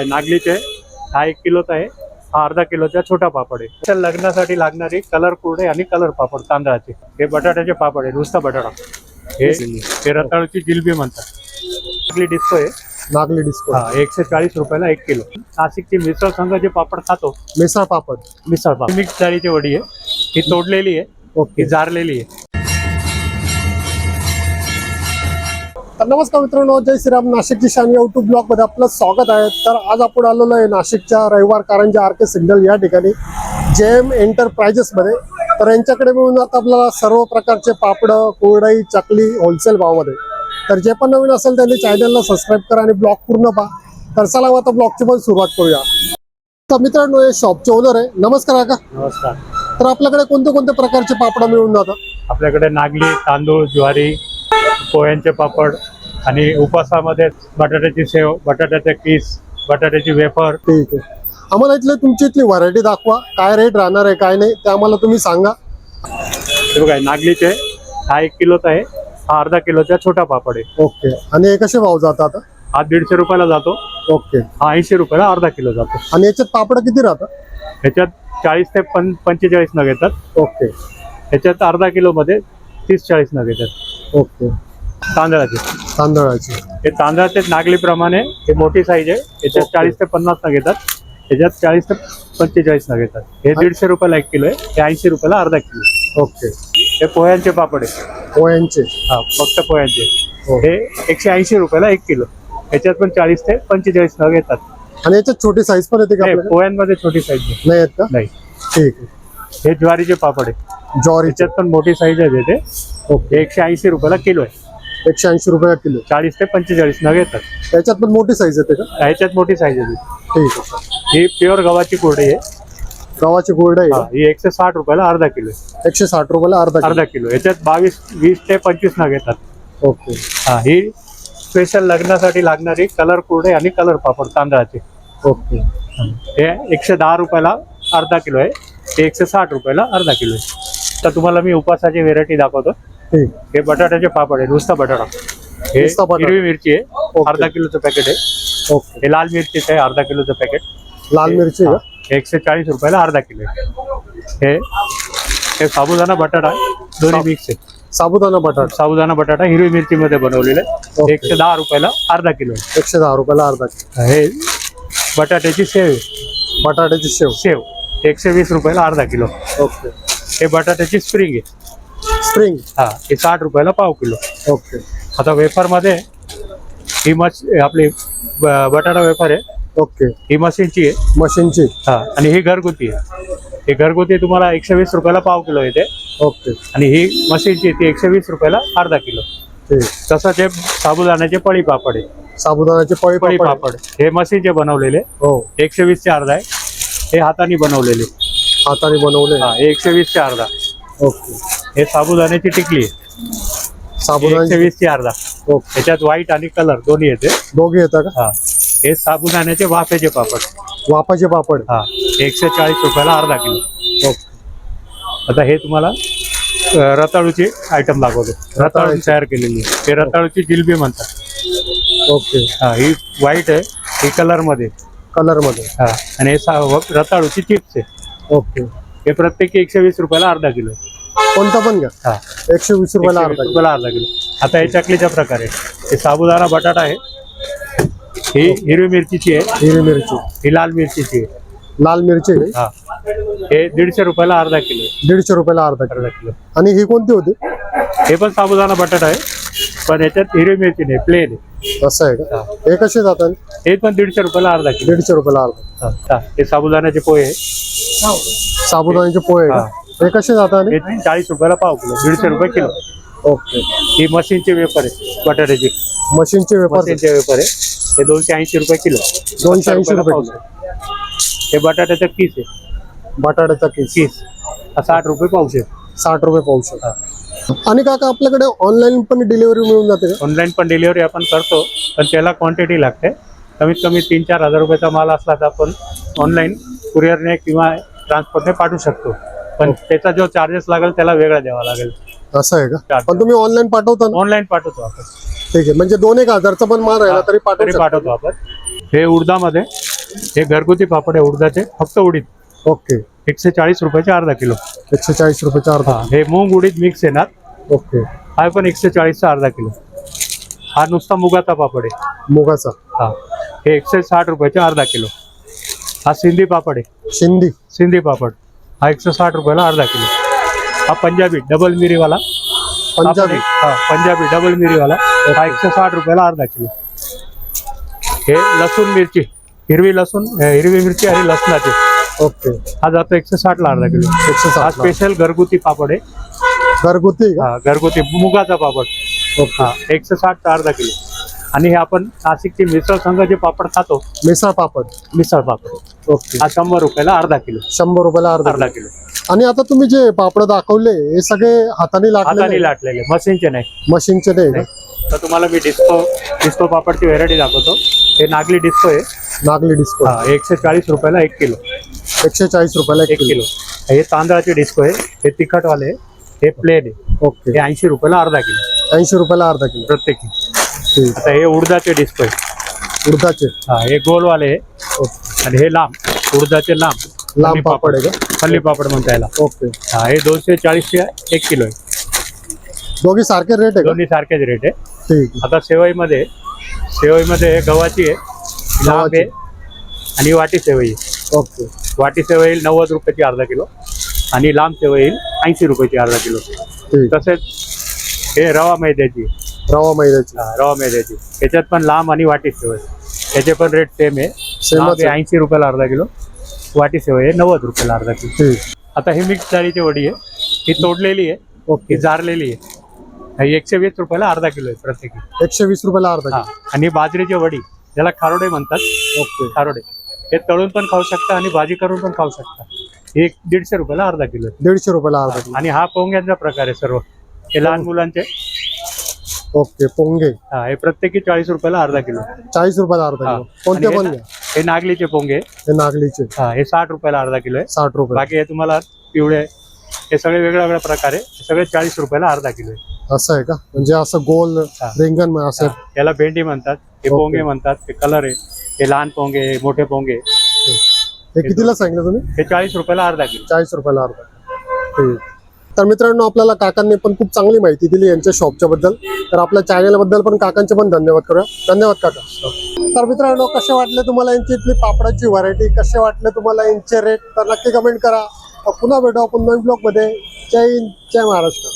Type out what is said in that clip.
नागलीचे हा 1 किलोचा आहे, हा अर्धा किलोचा छोटा पापड आहे. त्या लग्नासाठी लागणारी कलर कुरडे आणि कलर पापड तांदळाचे. हे बटाट्याचे पापड आहे, नुसता बटाटा. हे रताळूची जिलबी म्हणतात. नागली डिस्को आहे. नागली डिस्को हा 140 रुपयाला 1 किलो. नाशिकची मिसळ संघ जे पापड खातो, मिसळ पापड. मिसळ पापड मिक्स डाळीची वडी आहे. ही तोडलेली आहे, ओके. ही जारलेली आहे. तर नमस्कार मित्रांनो, जय श्रीराम. नाशिकची शान यूट्यूब ब्लॉग मध्ये आपलं स्वागत आहे. तर आज आपण आलेलो आहे नाशिकच्या रविवार कारंजा आरके सिग्नल या ठिकाणी जेएम एंटरप्राइजेस मध्ये. तर यांच्याकडे मिळून आता आपल्याला सर्व प्रकारचे पापड, कुरडई, चकली होलसेल भावामध्ये. तर जे पण नवीन असेल त्यांनी चॅनलला सबस्क्राईब करा आणि ब्लॉग पूर्ण पहा. तर चला आता ब्लॉगची पण सुरुवात करूया. तर मित्रांनो, हे शॉपचे ओनर आहे. नमस्कार काका. नमस्कार. तर आपल्याकडे कोणते कोणते प्रकारचे पापड मिळून जातात? आपल्याकडे नागली, तांदूळ, ज्वारी, पोह्यांचे पापड आणि उपासामध्ये बटाट्याची सेव, बटाट्याचे किस, बटाट्याची वेफर. ठीक आहे. आम्हाला तुमची इथली व्हरायटी दाखवा. काय रेट राहणार आहे, काय नाही ते आम्हाला तुम्ही सांगा. हे बघा, नागलीचे हा 1 किलोचा आहे, हा अर्धा किलोचा छोटा पापड आहे. ओके. आणि हे कसे भाव जातात? हा 150 रुपयाला जातो. ओके. हा 80 रुपयाला अर्धा किलो जातो. आणि याच्यात पापड किती राहतात? ह्याच्यात 40 ते 45 नग येतात. ओके. ह्याच्यात अर्धा किलो मध्ये 30-40 नग येतात. ओके. तांदळाचे हे तांदळाचे नागलीप्रमाणे हे मोठी साईज आहे. याच्यात 40 ते 50 नग येतात. ह्याच्यात 40 ते 45 नग येतात. हे 150 रुपयाला 1 किलो आहे. हे 80 रुपयाला अर्धा किलो. ओके. हे पोह्यांचे पापड आहे. पोह्यांचे? हा, फक्त पोह्यांचे. हो. हे 180 रुपयाला 1 किलो. ह्याच्यात पण 40 ते 45 नग येतात. आणि याच्यात छोटी साईज पण येते का आपल्याकडे? पोह्यांमध्ये छोटी साईज नाही येत का? नाही. ठीक आहे. हे ज्वारीचे पापड आहे. ज्वारी ह्याच्यात पण मोठी साईज आहे. ते ओके. 180 रुपयाला किलो आहे. 180 रुपये किलो. 40 ते 45 नग येतात. त्याच्यात पण मोठी साईज येते का? ह्याच्यात मोठी साईज आहे. ठीक आहे. ही प्युअर गव्हाची कुरडई आहे. गव्हाची कुरडई आहे. ही 160 रुपयाला अर्धा किलो आहे. 160 रुपयाला अर्धा किलो. याच्यात 20 ते 25 नग येतात. ओके. हा, ही स्पेशल लग्नासाठी लागणारी कलर कुरडई आणि कलर पापड तांदळाचे. ओके. हे 110 रुपयाला अर्धा किलो आहे. हे 160 रुपयाला अर्धा किलो आहे. तर तुम्हाला मी उपासाची व्हेरायटी दाखवतो. ठीक. हे बटाट्याचे पापड आहे, नुसता बटाटा. हे नुसता बटाटा. हिरवी मिरची आहे, ओके. अर्धा किलोचं पॅकेट आहे. ओके. हे लाल मिरचीचं आहे, अर्धा किलोचं पॅकेट. लाल मिरची का? 140 रुपयाला अर्धा किलो आहे. हे साबुदाणा बटाटा आहे, दोन्ही मिक्स आहे. साबुदाणा बटाटा. साबुदाणा बटाटा हिरवी मिरची मध्ये बनवलेला आहे. ओके. 110 रुपयाला अर्धा किलो आहे. 110 रुपयाला अर्धा किलो. हे बटाट्याची सेव आहे. बटाट्याची शेव 120 रुपयाला अर्धा किलो. ओके. हे बटाट्याची स्प्रिंग आहे. स्प्रिंग? हा, हे 60 रुपयाला पाव किलो. ओके. आता वेफर मध्ये ही आपली बटाटा वेफर आहे. ओके. ही मशीनची आहे. मशीनची? हा, आणि ही घरगुती आहे. ही घरगुती तुम्हाला 120 रुपयाला पाव किलो येते. ओके. आणि ही मशीनची ती 120 रुपयाला अर्धा किलो. ठीक. तसंच हे साबुदाण्याचे पळी पापड आहे. साबुदाण्याचे पळी पापड हे मशीनचे बनवलेले. हो. 120 चे अर्धा आहे. हे हाताने बनवलेले. हाताने बनवले? हा, 120 चे अर्धा. ओके. हे साबुदाण्याची टिकली आहे. साबुदाण्याची 120 चे अर्धा. ओके. त्याच्यात व्हाईट आणि कलर दोन्ही येते. दोघे येतात का? हा, हे साबुदाण्याचे वाफेचे पापड. वाफाचे पापड? हा, 140 रुपयाला अर्धा किलो. ओके. आता हे तुम्हाला रताळूची आयटम दाखवतो. रताळू तयार केलेली. हे रताळूची जिलबी म्हणतात. ओके. हा, ही व्हाईट आहे, ही कलर मध्ये. हा. आणि हे रताळूची चिप्स आहे. ओके. हे प्रत्येकी 120 रुपयाला अर्धा किलो. कोणता पण घ्या? हा, 120 रुपयाला 120 रुपयाला अर्धा किलो. आता हे चकलीच्या प्रकारे हे साबुदाणा बटाटा आहे. ही हिरवी मिरचीची आहे. हिरवी मिरची? ही लाल मिरचीची आहे. लाल मिरची? हा, हे 150 रुपयाला अर्धा किलो. 150 रुपयाला अर्धा किलो. आणि ही कोणती होती? हे पण साबुदाणा बटाटा आहे, पण याच्यात हिरवी मिरची नाही, प्लेन आहे. असं आहे का? हे कसे जातात? हे पण 150 रुपयाला अर्धा किलो. 150 रुपयाला अर्धा. हा, हे साबुदाण्याचे पोहे आहे. साबुदाण्याचे पोहे का? हे कसे जातात? हे 40 रुपयाला पाव किलो. 150 रुपये किलो. ओके. ही मशीनची वेफर आहे बटाट्याची. मशीनचे वेफर आहे. हे 280 रुपये किलो. 280 रुपये. हे बटाट्याचा किस आहे. बटाट्याचा किस? 60 रुपये पावशेर. 60 रुपये पावशेर. आणि काका आपल्याकडे ऑनलाईन पण डिलिव्हरी मिळून जाते का? ऑनलाईन पण डिलिव्हरी आपण करतो, पण त्याला क्वांटिटी लागते. कमीत कमी 3-4 हजार रुपयाचा माल असला तर आपण ऑनलाईन कुरिअरने किंवा ट्रान्सपोर्टने पाठवू शकतो. पण त्याचा जो चार्जेस लागेल त्याला वेगळा द्यावा लागेल. असं आहे का? पण तुम्ही ऑनलाईन पाठवता ना? ऑनलाईन पाठवतो आपण. ठीक आहे. म्हणजे 2-1 हजारचा पण माल राहिला तरी पाठवतो आपण. हे उडदामध्ये, हे घरगुती पापड आहे उडदाचे, फक्त उडीद ओके 140 रुपयाचे अर्धा किलो. 140 रुपयाचा अर्धा. हा, हे मूग उडीद मिक्स येणार, ओके हा पण 140चा अर्धा किलो. हा नुसता मुगाचा पापड आहे. मुगाचा. हा, हे 160 रुपयाचे अर्धा किलो. हा सिंधी पापड आहे, सिंधी पापड, हा 160 रुपयाला अर्धा किलो. हा पंजाबी डबल मिरीवाला, पंजाबी. हा पंजाबी डबल मिरीवाला, हा 160 रुपयाला अर्धा किलो. हे लसूण मिरची, हिरवी मिरची आणि लसणाची, ओके हा जातो 160 ला अर्धा किलो. 160 हा स्पेशल घरगुती पापड आहे. घरगुती का? हा घरगुती मुगाचा पापड, ओके. हा 160 चा अर्धा किलो. आणि हे आपण नाशिकची मिसळ संघ जे पापड खातो, मिसळ पापड, मिसळ पापड, ओके हा 100 रुपयाला अर्धा किलो. 100 रुपयाला अर्धा अर्धा किलो. आणि आता तुम्ही जे पापड दाखवले हे सगळे हाताने हाताने लाटलेले, लाटलेले, मशीनचे नाही. मशीनचे नाही का? तर तुम्हाला मी डिस्को पापडची व्हेरायटी दाखवतो. हे नागली डिस्को आहे, नागली डिस्को. हा 140 रुपयाला 1 किलो. 140 रुपयाला 1 किलो. हे तांदळाचे डिस्को आहे, हे तिखटवाले आहे, हे प्लेन आहे, ओके हे 80 रुपयाला अर्धा किलो 80 रुपयाला अर्धा किलो. प्रत्येकी. ठीक. आता हे उडदाचे डिस्को आहे, उडदाचे हा हे गोलवाले आहे, ओके. आणि हे लांब उडदाचे लांब लांब पापड आहे का? फल्ली पापड म्हणता याला. ओके. हा हे 240 चे 1 किलो आहे. दोघी सारखे रेट आहे का? दोन्ही सारखेच रेट आहे. ठीक. आता सेवईमध्ये गव्हाची आहे, लांब आहे, आणि वाटी सेवई आहे. ओके. वाटी सेवई येईल 90 रुपयाची अर्धा किलो, आणि लांब सेवई येईल 80 रुपयाची अर्धा किलो. ठीक. तसेच हे रवा मैद्याची, रवा मैद्याची. रवा मैद्याची, याच्यात पण लांब आणि वाटी सेवई, त्याचे पण रेट सेम आहे. सेमच आहे. 80 रुपयाला अर्धा किलो, वाटी सेवई आहे 90 रुपयाला अर्धा किलो. ठीक. आता ही मिक्स डाळीची वडी आहे, ही तोडलेली आहे, ओके. ही जारलेली आहे. ही 120 रुपयाला अर्धा किलो आहे प्रत्येकी. 120 रुपयाला अर्धा हा, किलो. आणि बाजरीची वडी, ज्याला खारोडे म्हणतात, ओके. खारोडे, हे तळून पण खाऊ शकता आणि भाजी करून पण खाऊ शकता. हे 150 रुपयाला अर्धा किलो आहे. 150 रुपयाला अर्धा किलो. आणि हा पोंग्यांचा प्रकार आहे सर्व, हे लहान मुलांचे, ओके. पोंगे हा हे प्रत्येकी 40 रुपयाला अर्धा किलो. 40 रुपयाला अर्धा हा. किलो. कोणते आणि पण हे घ्या. हे नागलीचे पोंगे, हे नागलीचे हा हे 60 रुपयाला अर्धा किलो आहे. 60 रुपये. बाकी हे तुम्हाला पिवळे, हे सगळे वेगळ्या प्रकार आहे, हे सगळे 40 रुपयाला अर्धा किलो आहे. असं आहे का? म्हणजे असं गोल हा. रिंगण असं. हा, याला भेंडी म्हणतात, हे ओके. पोंगे म्हणतात, हे कलर आहे, हे लहान पोंगे, हे मोठे पोंगे. हे कितीला सांगितलं तुम्ही? हे 40 रुपयाला अर्धा किलो. 40 रुपयाला अर्धा. ठीक. तर मित्रांनो, आपल्याला काकांनी पण खूप चांगली माहिती दिली यांच्या शॉपच्या बद्दल. तर आपल्या चॅनल बद्दल पण काकांचे पण धन्यवाद करूया. धन्यवाद काका. तर मित्रांनो, कसे वाटले तुम्हाला यांची इथली पापडाची व्हरायटी, कसे वाटले तुम्हाला यांचे रेट, तर नक्की कमेंट करा. पुन्हा भेटू आपण नवीन ब्लॉग मध्ये. जय हिंद, जय महाराष्ट्र.